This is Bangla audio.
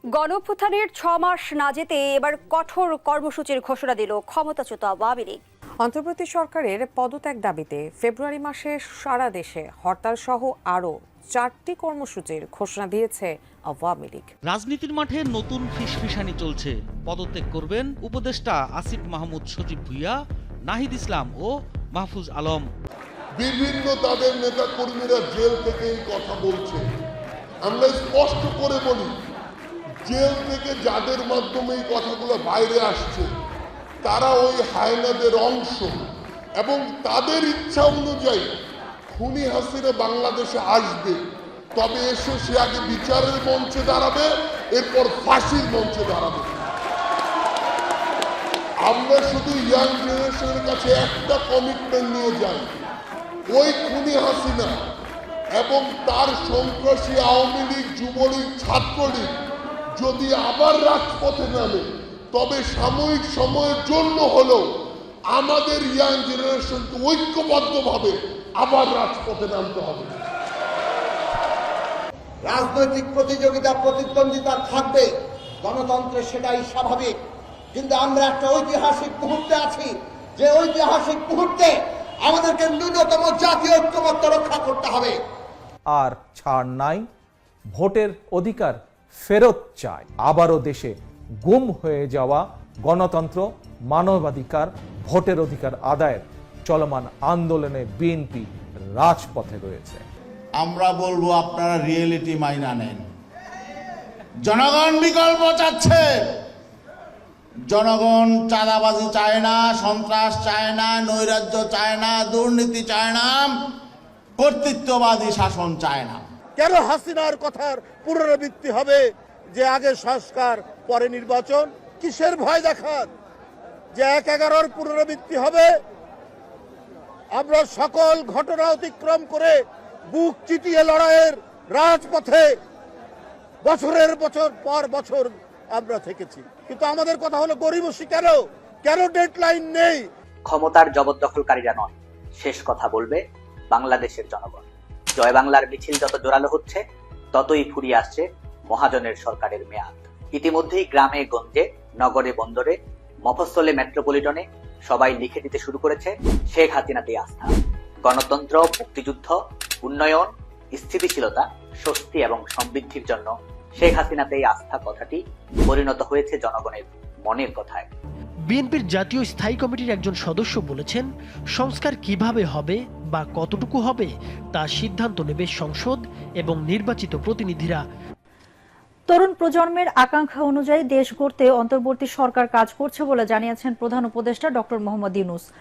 গণঅভ্যুত্থানের ৬ মাস না যেতে এবার কঠোর কর্মসূচির ঘোষণা দিল ক্ষমতাচ্যুত আওয়ামী লীগ। অন্তর্বর্তী সরকারের পদত্যাগ দাবিতে ফেব্রুয়ারি মাসে সারা দেশে হরতাল সহ আরও 4টি কর্মসূচির ঘোষণা দিয়েছে আওয়ামী লীগ। রাজনীতির মাঠে নতুন ফিসফিসানি চলছে। পদত্যাগ করবেন উপদেষ্টা আসিফ মাহমুদ সজীব ভুইয়া, নাহিদ ইসলাম ও মাহফুজ আলম। বিভিন্ন তাদের নেতা কর্মীরা জেল থেকে এই কথা বলছে। আমরা স্পষ্ট করে বলি, জেল থেকে যাদের মাধ্যমে এই কথাগুলো বাইরে আসছে তারা ওই হায়নাদের অংশ, এবং তাদের ইচ্ছা অনুযায়ী খুনি হাসিনা বাংলাদেশে আসবে, তবে এসে সে আগে বিচারের মঞ্চে দাঁড়াবে, এরপর ফাঁসির মঞ্চে দাঁড়াবে। আমরা শুধু ইয়াং জেনারেশনের কাছে একটা কমিটমেন্ট নিয়ে যাই, ওই খুনি হাসিনা এবং তার সন্ত্রাসী আওয়ামী লীগ, যুবলীগ, ছাত্রলীগ যদি আবার রাজপথে নামে, তবে সাময়িক সময়ের জন্য হলেও আমাদের ইয়াং জেনারেশনকে ঐক্যবদ্ধভাবে আবার রাজপথে নামতে হবে। রাজনৈতিক প্রতিযোগিতা, প্রতিদ্বন্দ্বিতা থাকবে, গণতন্ত্রে সেটাই স্বাভাবিক। কিন্তু আমরা একটা ঐতিহাসিক মুহূর্তে আছি, যে ঐতিহাসিক মুহূর্তে আমাদেরকে ন্যূনতম জাতীয় ঐক্যমত্য রক্ষা করতে হবে। আর ছাড় নাই, ভোটের অধিকার ফেরত চায়। আবারও দেশে গুম হয়ে যাওয়া গণতন্ত্র, মানবাধিকার, ভোটের অধিকার আদায়ের চলমান আন্দোলনে বিএনপি রাজপথে রয়েছে। আমরা বলবো আপনারা রিয়েলিটি মাইনা নেন। জনগণ বিকল্প চাচ্ছে। জনগণ চাঁদাবাজি চায় না, সন্ত্রাস চায় না, নৈরাজ্য চায় না, দুর্নীতি চায় না, কর্তৃত্ববাদী শাসন চায় না। কেন হাসিনার কথার পুনরাবৃত্তি হবে যে আগে সংস্কার পরে নির্বাচন? কিসের ভয় দেখান যে ১/১১ পুনরাবৃত্তি হবে? আমরা সকল ঘটনা অতিক্রম করে বুক চিতিয়ে লড়াইয়ের রাজপথে বছরের পর বছর আমরা থেকেছি, কিন্তু আমাদের কথা হলো গরিবসী। কেন ডেডলাইন নেই? ক্ষমতার জবরদখলকারীরা নয়, শেষ কথা বলবে বাংলাদেশের জনগণ। জয় বাংলার মিছিল যত জোরালো হচ্ছে, ততই ফুরিয়ে আসছে মহাজনের সরকারের মেয়াদ। ইতিমধ্যেই গ্রামে গঞ্জে, নগরে বন্দরে, মফস্বলে, মেট্রোপলিটনে সবাই লিখে দিতে শুরু করেছে শেখ হাসিনাতেই আস্থা। গণতন্ত্র, মুক্তিযুদ্ধ, উন্নয়ন, স্থিতিশীলতা, স্বস্তি এবং সমৃদ্ধির জন্য শেখ হাসিনাতেই আস্থা কথাটি পরিণত হয়েছে জনগণের মনের কথায়। বিএনপির জাতীয় স্থায়ী কমিটির একজন সদস্য বলেছেন, সংস্কার কিভাবে হবে বা কতটুকু হবে তা সিদ্ধান্ত নেবে সংসদ এবং নির্বাচিত প্রতিনিধিরা। তরুণ প্রজন্মের আকাঙ্ক্ষা অনুযায়ী দেশ গড়তে অন্তর্বর্তী সরকার কাজ করছে বলে জানিয়েছেন প্রধান উপদেষ্টা ডক্টর মোহাম্মদ ইউনূস।